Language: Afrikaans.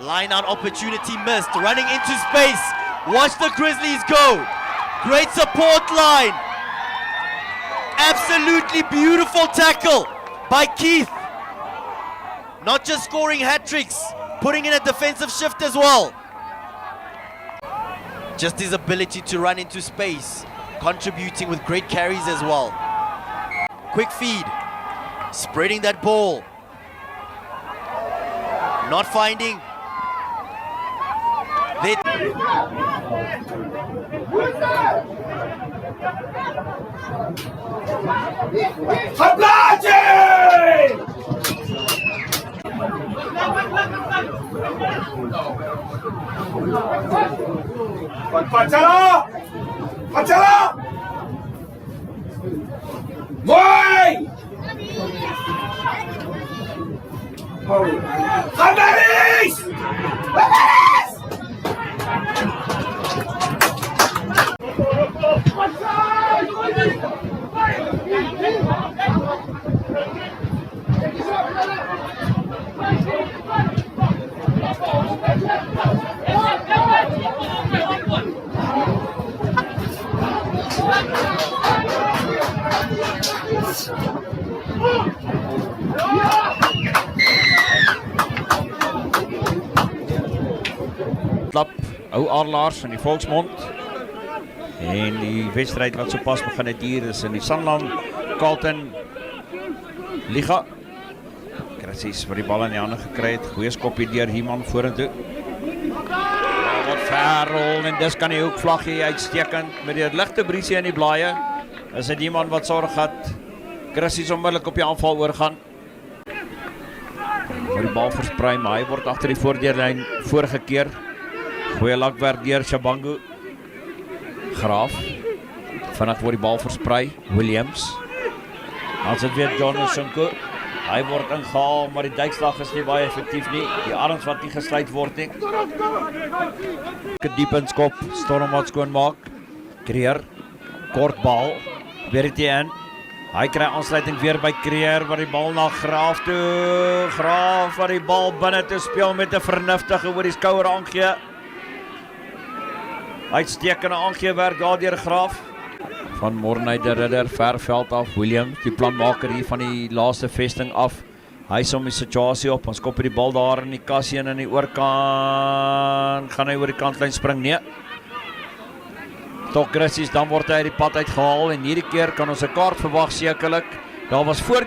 Line out opportunity missed, running into space. Watch the Grizzlies go. Great support line. Absolutely beautiful tackle by Keith. Not just scoring hat tricks, putting in a defensive shift as well. Just his ability to run into space, contributing with great carries as well. Quick feed, spreading that ball. Not finding. Pacara! Pacara! Boy! Kamaris! Kamaris! Klap, ou Arlaars in die Volksmond. En die wedstrijd wat so pas begin het hier is in die Sanlam Carlton Liga. Gracies vir die bal in die hande gekry het. Goeie skoppie deur Human vorentoe. Wat ver rol en dis kan die hoekvlaggie uitstekend met die ligte briesie in die blaaie. Is dit iemand wat sorg dat Gracies onmiddellik op die aanval oorgaan. Vir die bal versprei, maar hy word agter die voordeurlyn voorgekeer. Goeie lakwerk deur Shabangu. Graaf. Vinnig word die bal versprei. Williams. Dan sit weer John Osunko. Hy word ingehaal, maar die duikslag is nie baie effektief nie. Die arms wat nie gesluit word nie. Diep in skop. Storm wat skoon maak. Creer. Kort bal. Weer die in. Hy kry aansluiting weer by Creer, waar die bal na Graaf toe. Graaf waar die bal binne te speel met 'n vernuftige oor die skouer aangee. Uitstekende aangeewerk daar deur Graaf. Van Morney de Ridder, ver veld af. Williams, die planmaker hier van die laaste vesting af. Hy som die situasie op, ons skop die bal daar in die kassie en in die oorkant. Gaan hy oor die kantlyn spring? Nee. Toch Gracies, dan word hy die pad uitgehaal en hierdie keer kan ons 'n kaart verwag sekerlik. Daar was voor